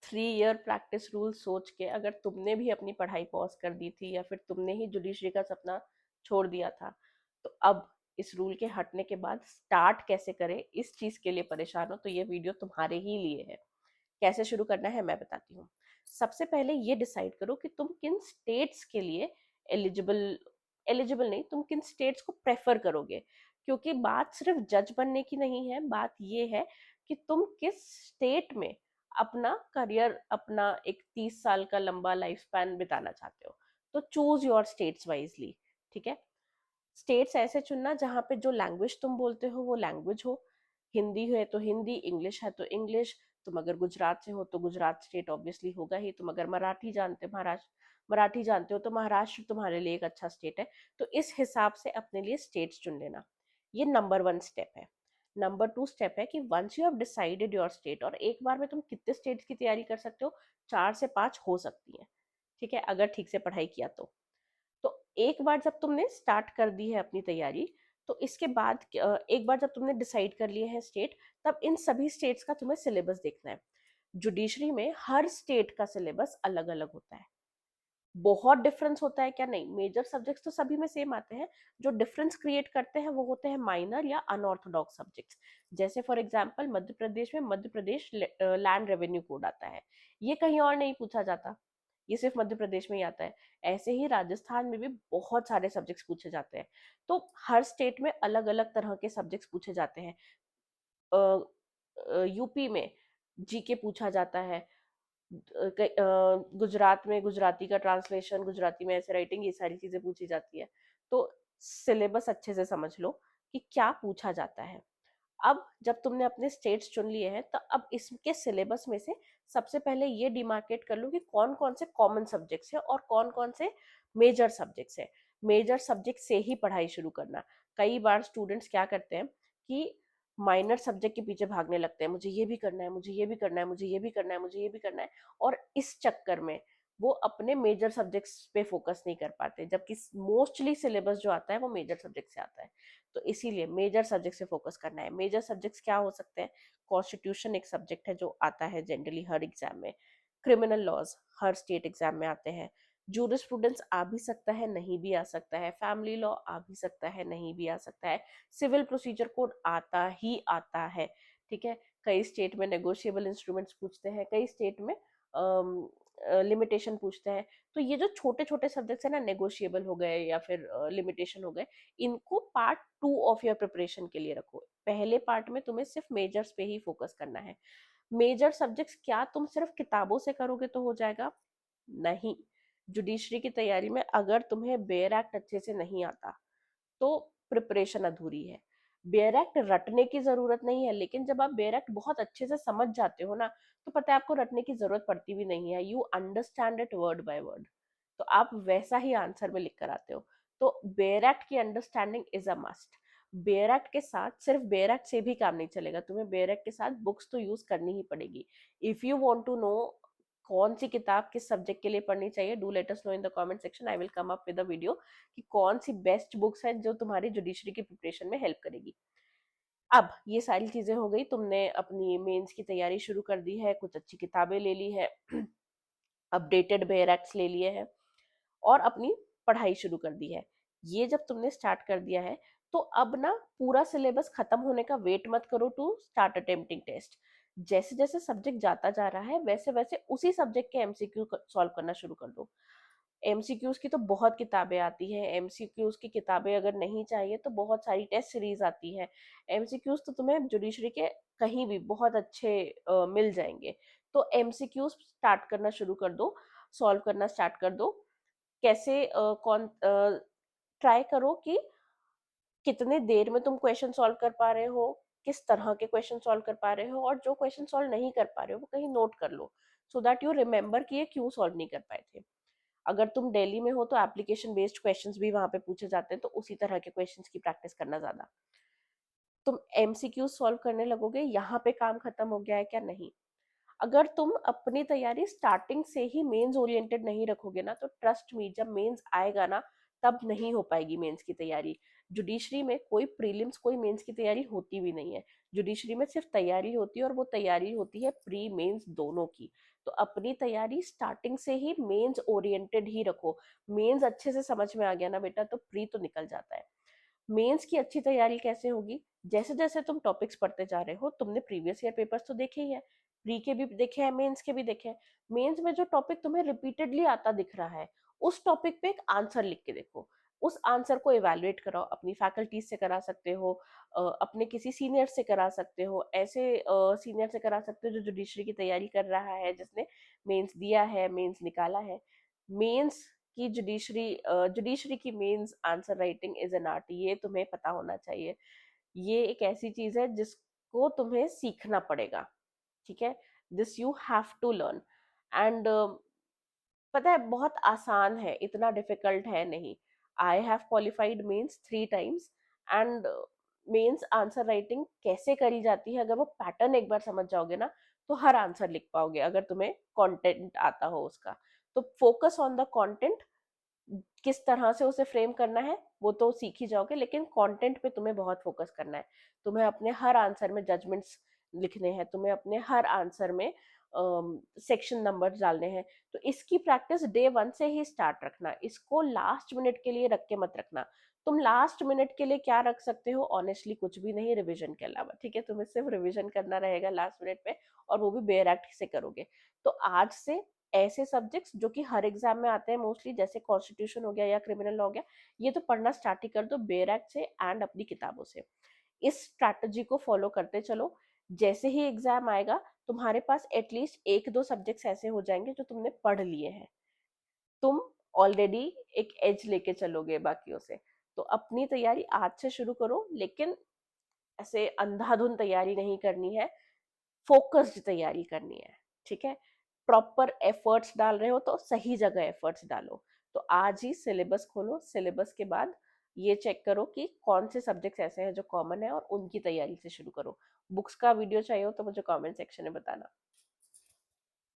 3 year practice rule सोच के अगर तुमने भी अपनी पढ़ाई पॉज कर दी थी या फिर तुमने ही जुडिशरी का सपना छोड़ दिया था, तो अब इस रूल के हटने के बाद स्टार्ट कैसे करें इस चीज के लिए परेशान हो तो ये वीडियो तुम्हारे ही लिए है। कैसे शुरू करना है मैं बताती हूँ। सबसे पहले ये डिसाइड करो कि तुम किन स्टेट्स के लिए एलिजिबल एलिजिबल नहीं, तुम किन स्टेट्स को प्रेफर करोगे। क्योंकि बात सिर्फ जज बनने की नहीं है, बात ये है कि तुम किस स्टेट में अपना करियर, अपना एक 30 साल का लंबा लाइफ स्पैन बिताना चाहते हो। तो चूज योर स्टेट्स वाइजली। ठीक है। स्टेट्स ऐसे चुनना जहाँ पे जो लैंग्वेज तुम बोलते हो वो लैंग्वेज हो। हिंदी है तो हिंदी, इंग्लिश है तो इंग्लिश। तुम अगर गुजरात से हो तो गुजरात स्टेट ऑब्वियसली होगा ही। तुम अगर मराठी जानते हो तो महाराष्ट्र तुम्हारे लिए एक अच्छा स्टेट है। तो इस हिसाब से अपने लिए स्टेट्स चुन लेना। ये नंबर 1 स्टेप है। नंबर 2 स्टेप है कि once you have decided your state, और एक बार में तुम कितने स्टेट्स की तैयारी कर सकते हो, 4 से 5 हो सकती है। ठीक है, अगर ठीक से पढ़ाई किया तो एक बार जब तुमने स्टार्ट कर दी है अपनी तैयारी, तो इसके बाद एक बार जब तुमने डिसाइड कर लिए हैं स्टेट, तब इन सभी स्टेट्स का तुम्हें सिलेबस देखना है। जुडिशरी में हर स्टेट का सिलेबस अलग अलग होता है। बहुत डिफरेंस होता है क्या? नहीं, मेजर सब्जेक्ट्स तो सभी में सेम आते हैं। जो डिफरेंस क्रिएट करते हैं वो होते हैं माइनर या अनऑर्थोडॉक्स सब्जेक्ट्स। जैसे फॉर एग्जांपल मध्य प्रदेश में Madhya Pradesh land revenue code आता है। ये कहीं और नहीं पूछा जाता, ये सिर्फ मध्य प्रदेश में ही आता है। ऐसे ही राजस्थान में भी बहुत सारे सब्जेक्ट्स पूछे जाते हैं। तो हर स्टेट में अलग अलग तरह के सब्जेक्ट्स पूछे जाते हैं। यूपी में जीके पूछा जाता है। गुजरात में गुजराती का ट्रांसलेशन, गुजराती में ऐसे राइटिंग, ये सारी चीजें पूछी जाती है। तो सिलेबस अच्छे से समझ लो कि क्या पूछा जाता है। अब जब तुमने अपने स्टेट्स चुन लिए हैं तो अब इसके सिलेबस में से सबसे पहले ये डिमार्केट कर लो कि कौन कौन से कॉमन सब्जेक्ट्स है और कौन कौन से मेजर सब्जेक्ट्स है। मेजर सब्जेक्ट से ही पढ़ाई शुरू करना। कई बार स्टूडेंट्स क्या करते हैं कि माइनर सब्जेक्ट के पीछे भागने लगते हैं, मुझे ये भी करना है, मुझे ये भी करना है, मुझे ये भी करना है, मुझे ये भी करना है, और इस चक्कर में वो अपने मेजर सब्जेक्ट्स पे फोकस नहीं कर पाते, जबकि मोस्टली सिलेबस जो आता है वो मेजर सब्जेक्ट से आता है। तो इसीलिए मेजर सब्जेक्ट से फोकस करना है। मेजर सब्जेक्ट्स क्या हो सकते हैं? कॉन्स्टिट्यूशन एक सब्जेक्ट है जो आता है जनरली हर एग्जाम में। क्रिमिनल लॉज हर स्टेट एग्जाम में आते हैं। जूरिस्प्रूडेंस आ भी सकता है, नहीं भी आ सकता है। फैमिली लॉ आ भी सकता है, नहीं भी आ सकता है। सिविल प्रोसीजर कोड आता ही आता है। ठीक है। कई स्टेट में नेगोशिएबल इंस्ट्रूमेंट्स पूछते हैं, कई स्टेट में लिमिटेशन पूछते हैं। तो ये जो छोटे छोटे सब्जेक्ट्स है ना, नेगोशिएबल हो गए या फिर लिमिटेशन हो गए, इनको पार्ट 2 ऑफ योर प्रिपरेशन के लिए रखो। पहले पार्ट में तुम्हें सिर्फ मेजर्स पे ही फोकस करना है। मेजर सब्जेक्ट्स क्या तुम सिर्फ किताबों से करोगे तो हो जाएगा? नहीं। जुडिशरी की तैयारी में अगर तुम्हें बेयर एक्ट अच्छे से नहीं आता तो प्रिपरेशन अधूरी है। बेयर एक्ट रटने की जरूरत नहीं है, लेकिन जब आप बेयर एक्ट बहुत अच्छे से समझ जाते हो ना, तो पता है आपको रटने की जरूरत पड़ती भी नहीं है। You understand it word by word. तो आप वैसा ही आंसर में लिख कर आते हो। तो बेयर एक्ट की understanding is a must. Bare act के साथ सिर्फ बेयर एक्ट से भी काम नहीं चलेगा, तुम्हें बेयर एक्ट के साथ बुक्स तो यूज करनी ही पड़ेगी। If you want to know कौन सी किताब किस सब्जेक्ट के लिए पढ़नी चाहिए, do let us know in the comment section. I will come up with a video कि कौन सी बेस्ट बुक्स है जो तुम्हारी जुडिशरी की प्रिपरेशन में हेल्प करेगी। अब ये सारी चीजें हो गई, तुमने अपनी मेंस की तैयारी शुरू कर दी है, कुछ अच्छी किताबें ले ली है, अपडेटेड बेयर एक्ट्स ले लिए हैं, और अपनी पढ़ाई शुरू कर दी है। ये जब तुमने स्टार्ट कर दिया है तो अब ना पूरा सिलेबस खत्म होने का वेट मत करो टू स्टार्ट अटेम्प्टिंग टेस्ट। जैसे जैसे सब्जेक्ट जाता जा रहा है वैसे वैसे उसी सब्जेक्ट के एमसीक्यू सॉल्व करना शुरू कर दो। एमसीक्यूज की तो बहुत किताबें आती हैं। एमसीक्यूज की किताबें अगर नहीं चाहिए तो बहुत सारी टेस्ट सीरीज आती है। एमसीक्यूज तो तुम्हें जुडिशरी के कहीं भी बहुत अच्छे मिल जाएंगे। तो एमसीक्यूज स्टार्ट करना शुरू कर दो, सॉल्व करना स्टार्ट कर दो। कैसे कौन ट्राई करो कि कितने देर में तुम क्वेश्चन सॉल्व कर पा रहे हो, किस तरह के क्वेश्चन सॉल्व कर पा रहे हो, और जो क्वेश्चन सॉल्व नहीं कर पा रहे हो वो कहीं नोट कर लो, सो दैट यू रिमेम्बर कि ये क्यों सॉल्व नहीं कर पाए थे। अगर तुम दिल्ली में हो तो एप्लीकेशन बेस्ड क्वेश्चंस भी वहां पे पूछे जाते हैं, तो उसी तरह के क्वेश्चंस की प्रैक्टिस करना ज्यादा। तुम एमसीक्यू सॉल्व करने लगोगे, यहाँ पे काम खत्म हो गया है क्या? नहीं। अगर तुम अपनी तैयारी स्टार्टिंग से ही मेंस ओरिएंटेड नहीं रखोगे ना, तो ट्रस्ट मी जब मेंस आएगा ना तब नहीं हो पाएगी मेंस की तैयारी। जुडिशरी में कोई प्रीलिम्स कोई मेंस की तैयारी होती भी नहीं है। जुडिशरी में सिर्फ तैयारी होती है, और वो तैयारी होती है प्री मेंस दोनों की। तो अपनी तैयारी स्टार्टिंग से ही मेंस ओरिएंटेड ही रखो। मेंस अच्छे से समझ में आ गया ना बेटा, तो प्री तो निकल जाता है। मेंस की अच्छी तैयारी कैसे होगी? जैसे जैसे तुम टॉपिक्स पढ़ते जा रहे हो, तुमने प्रीवियस ईयर पेपर्स तो देखे ही है, प्री के भी देखे हैं, मेंस के भी देखे हैं। मेंस में जो टॉपिक तुम्हें रिपीटेडली आता दिख रहा है, उस टॉपिक पे एक आंसर लिख के देखो। उस आंसर को इवेलुएट कराओ, अपनी फैकल्टी से करा सकते हो, अपने किसी सीनियर से करा सकते हो, ऐसे सीनियर से करा सकते हो जो जुडिशरी की तैयारी कर रहा है, जिसने मेंस दिया है, मेंस निकाला है। मेंस की जुडिशरी की mains answer writing is an art, ये तुम्हें पता होना चाहिए। ये एक ऐसी चीज है जिसको तुम्हें सीखना पड़ेगा, ठीक है? This you have to learn. And पता है बहुत आसान है, इतना डिफिकल्ट है नहीं। I have qualified mains 3 times, and mains answer writing कैसे करी जाती है, अगर वो पैटर्न एक बार समझ जाओगे ना, तो हर आंसर लिख पाओगे, अगर तुम्हें कंटेंट आता हो उसका। तो फोकस ऑन द कंटेंट, किस तरह से उसे फ्रेम करना है वो तो सीख ही जाओगे, लेकिन कंटेंट पे तुम्हें बहुत फोकस करना है। तुम्हें अपने हर आंसर में जजमेंट्स लिखने हैं, तुम्हें अपने हर आंसर में सेक्शन नंबर डालने हैं। तो इसकी प्रैक्टिस डे 1 से ही स्टार्ट रखना, इसको लास्ट मिनट के लिए रख के मत रखना। तुम लास्ट मिनट के लिए क्या रख सकते हो? ऑनेस्टली कुछ भी नहीं, रिवीजन के अलावा, ठीक है? तुम्हें सिर्फ रिवीजन करना रहेगा लास्ट मिनट पे, और वो भी बेयर एक्ट से करोगे। तो आज से ऐसे सब्जेक्ट्स जो कि हर एग्जाम में आते हैं मोस्टली, जैसे कॉन्स्टिट्यूशन हो गया या क्रिमिनल लॉ हो गया, ये तो पढ़ना स्टार्ट ही कर दो बेयर एक्ट से एंड अपनी किताबों से। इस स्ट्रैटेजी को फॉलो करते चलो। जैसे ही एग्जाम आएगा, तुम्हारे पास एटलीस्ट 1-2 सब्जेक्ट्स ऐसे हो जाएंगे जो तुमने पढ़ लिए हैं। तुम ऑलरेडी एक एज लेके चलोगे बाकियों से। तो अपनी तैयारी आज से शुरू करो, लेकिन ऐसे अंधाधुंध तैयारी नहीं करनी है, फोकस्ड तैयारी करनी है, ठीक है? प्रॉपर एफर्ट्स डाल रहे हो तो सही जगह एफर्ट्स डालो। तो आज ही सिलेबस खोलो, सिलेबस के बाद ये चेक करो कि कौन से सब्जेक्ट्स ऐसे हैं जो कॉमन है, और उनकी तैयारी से शुरू करो। बुक्स का वीडियो चाहिए हो तो मुझे कमेंट सेक्शन में बताना।